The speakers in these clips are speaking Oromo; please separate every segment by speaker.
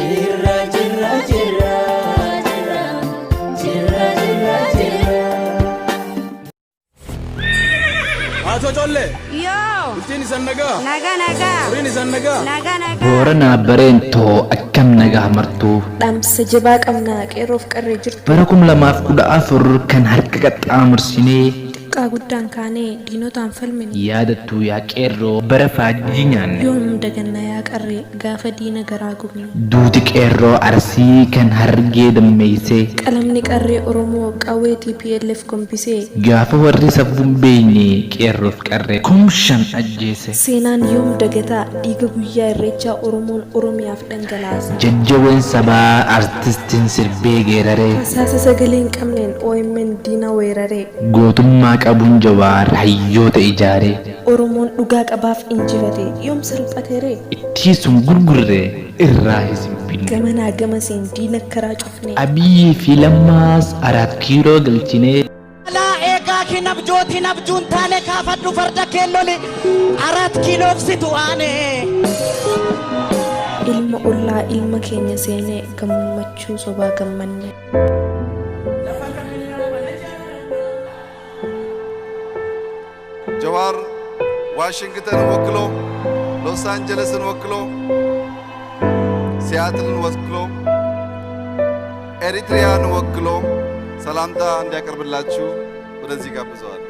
Speaker 1: Jirra jirra jirra jirra jirra jirra jirra.
Speaker 2: Ato jolle.
Speaker 3: Yo.
Speaker 2: Ittiin isan nagaa.
Speaker 3: Nagaa.
Speaker 2: Horiin isan nagaa.
Speaker 3: Nagaa.
Speaker 4: Booranaa bareentoo akkam nagaa martuu.
Speaker 5: Dhaamsa jabaa qabnaa qeerroof qarree jirtu.
Speaker 4: Bara 2014 kan harka qaxxaamursinee
Speaker 5: Xiqqaa guddaan kaanee diinotaan falmine.
Speaker 4: yaadattuu yaa qeerroo bara faajjii nyaanne.
Speaker 5: Yoom daganna yaa qarree gaafa diina garaa gubne.
Speaker 4: Duuti qeerroo arsii kan hargee dammeessee
Speaker 5: Qalamni qarree Oromoo qawwee TPLF gombisee.
Speaker 4: gaafa warri safuun beekne qeerroof qarree kumshan ajjeese.
Speaker 5: Seenaan yoom dagataa dhiiga guyyaa irreechaa Oromoon Oromiyaaf dhangalaasa.
Speaker 4: Jajjawwan sabaa artistiin sirbee geeraree
Speaker 5: Hasaasa sagalee hin qabneen OMN diina weeraree.
Speaker 4: gootummaa qabuun jawaar hayyoota ijaaree
Speaker 5: Oromoon dhugaa qabaaf injifate yoom salphateeree.
Speaker 4: ittii sun gurgurree irraa hin
Speaker 5: Gamanaa gamaseen diina karaa cufnee.
Speaker 4: Abiyyii fi lammaas 4 kiiloo galchinee
Speaker 6: La eegaa kinabjootiin abjuun taane kaafadhu farda keelloli 4 kiiloof situ aane.
Speaker 5: Ilma ollaa ilma keenya seenee gammachuu sobaa gammanne.
Speaker 7: ጀዋር ዋሽንግተንን ወክሎ ሎስ አንጀለስን ወክሎ ሲያትልን ወክሎ ኤሪትሪያን ወክሎ ሰላምታ እንዲያቀርብላችሁ ወደዚህ ጋብዘዋል።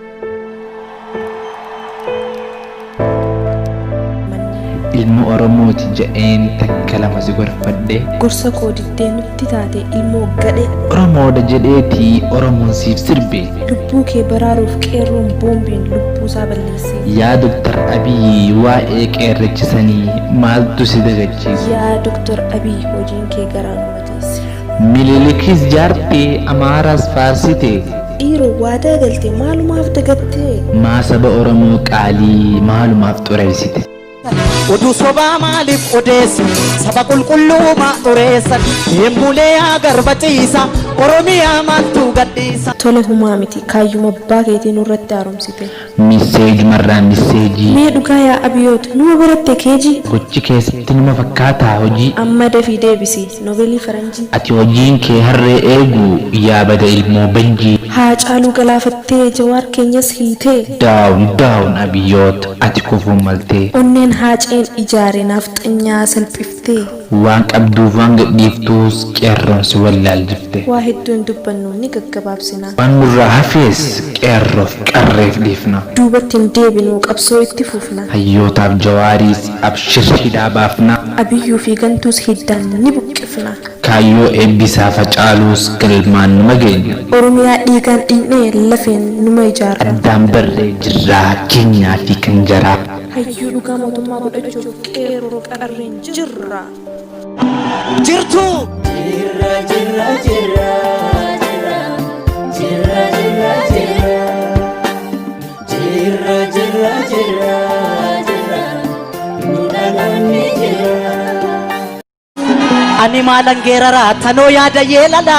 Speaker 4: ilma oromooti jedheen takka lama si gorfadhe
Speaker 5: Gorsa koo diddee nutti taate ilmoo gadhe.
Speaker 4: oromoodha jedheetii oromoon siif sirbe
Speaker 5: Lubbuu kee baraaruuf qeerroon boombiin lubbuusaa balleesse.
Speaker 4: yaa doktar abiyyi waa'ee qeerrachisanii maaltu si dagachiise
Speaker 5: Yaa Doktor Abiy hojiin kee garaa nu mateesse.
Speaker 4: mililikis jaartee amaaraas faarsite
Speaker 5: Dhiiroo waadaa galte maalumaaf dagattee.
Speaker 4: maa saba oromoo qaalii maalumaaf xureessite
Speaker 6: Oduu sobaa maaliif odeessu saba qulqulluu maa xureessan deembulee haa garbaciisa Oromiyaa maaltu gadhiisa.
Speaker 5: Tole humaa miti kaayyuma abbaa keetii nurratti haaromsite.
Speaker 4: miseeji marraa miseejii
Speaker 5: Mee dhugaa yaa Abiyoot numa baratte keejii.
Speaker 4: gochi keessatti numa fakkaataa hojii
Speaker 5: Amma dafii deebisi novelii faranjii.
Speaker 4: ati hojiin kee harree eegu yaa bada ilmoo banjii
Speaker 5: Haa caaluu galaafattee jawaar keenyas hiitee.
Speaker 4: daawun abiyyoot ati kufuun maltee
Speaker 5: Onneen haaceen ijaare naaf xanyaa salphiftee.
Speaker 4: waan qabduuf waan gadhiiftuus qeerroon si wallaaljifte
Speaker 5: Waa hedduun dubbannu ni gaggabaabsina.
Speaker 4: waan nurraa hafees qeerroof qarreef dhiifna
Speaker 5: Duubatti hin deebinu qabsoo itti fufna.
Speaker 4: hayyootaaf jawaariis abshir hidhaa baafna
Speaker 5: Abiyyuu fi gantuus hiddaan ni buqqifna.
Speaker 4: kaayyoo eebbisaa facaaluus galmaan numa geenya
Speaker 5: Oromiyaa dhiigaan dhiinee lafeen numa ijaarra.
Speaker 4: addaan barree jirraa keenyaa fi kan jaraa
Speaker 5: Hayyuu dhugaa mootummaa godhachuuf qeerroo qarreen jirra.
Speaker 6: Jirtu
Speaker 1: Jirra jirra jirra jirra jirra jirra jirra jirra jirra jirra jirra nuna namni jirra.
Speaker 6: ani maalan geeraraa tanoo yaada yeelala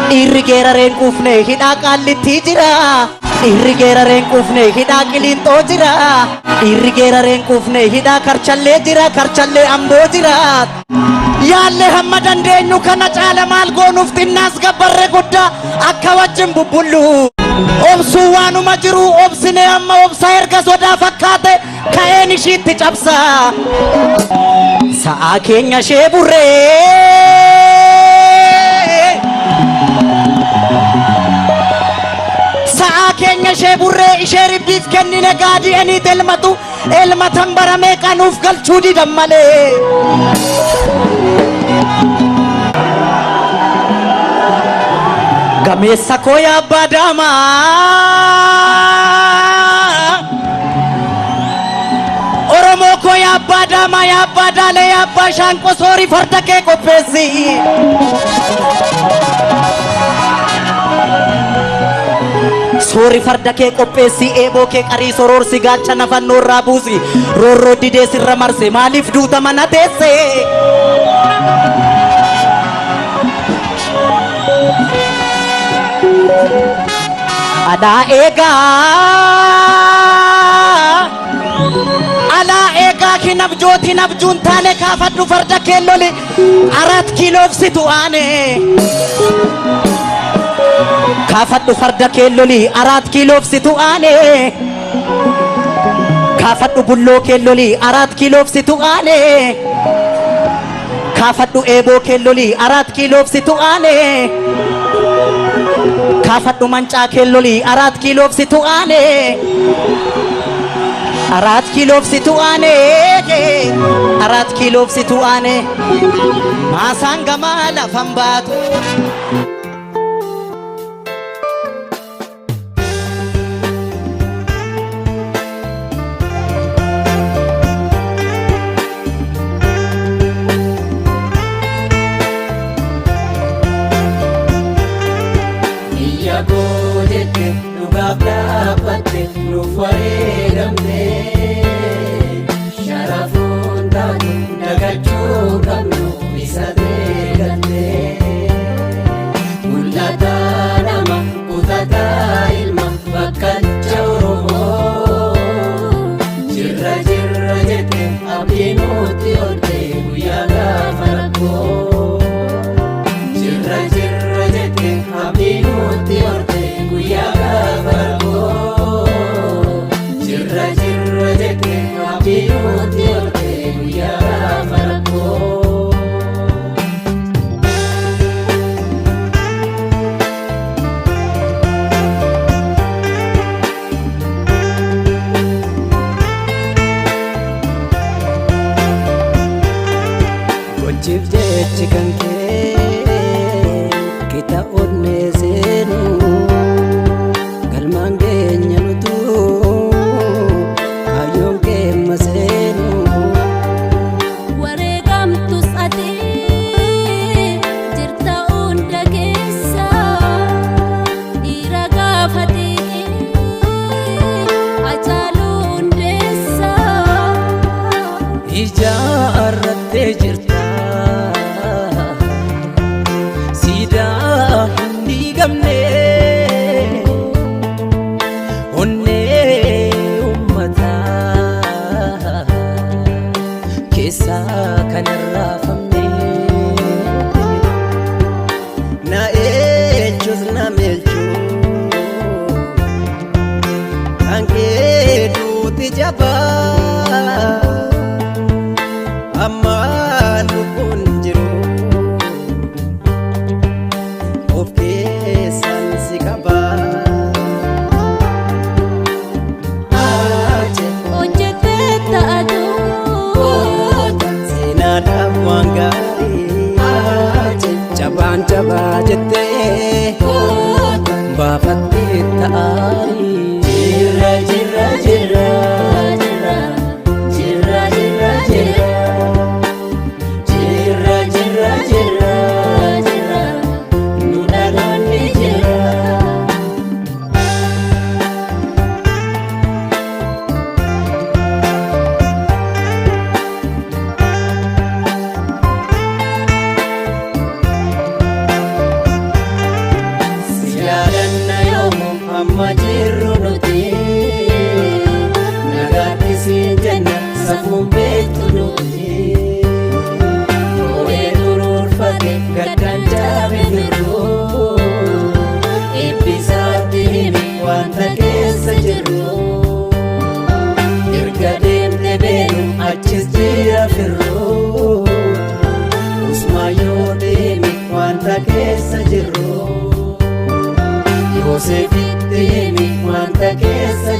Speaker 6: dhiirri geerareen quufne hidhaa qaallittii jira. Dhiirri geerareen quufne hidhaa qiliinxoo jira. Dhiirri geerareen quufne hidhaa karchallee jira karchallee amboo jira. Yaallee hamma dandeenyu kana caala maal goonuuf xinnaas gabbarre guddaa akka wajjin bubbullu. Obsuu waanuma jiru obsine amma obsa erga sodaa fakkaate ka'een ishiitti cabsa. Sa'aa keenya ishee burree. Sa'aa keenya ishee burree ishee ribbiif kennine gaadii eniit elmatu elmatan baramee qanuuf galchuu didan malee. Gameessa koo yaa abbaa daamaa Oromoo koo yaa abbaa daamaa yaa abbaa daalee yaa abbaa shaanqoo soorii farda kee qopheessi. Soori farda kee qopheessi eeboo kee qarii soroorsi gaachana fannoo irraa buusi roorroo didee sirra marse maaliif duuta mana teesse. Alaa eegaa nabjooti nabjuun taane kaafadhu farda keelloli 4 kiiloof situ aane kaafadhu farda keelloli 4 kiiloof situ aane kaafadhu bulloo keelloli 4 kiiloof situ aane kaafadhu eeboo keelloli 4 kiiloof situ aane kaafadhu mancaa keelloli 4 kiiloof situ aane 4 kiiloof situ aane 4 kiiloof situ aane maasaan gamaa lafan baatu
Speaker 1: Yosef itti himi wanta keessa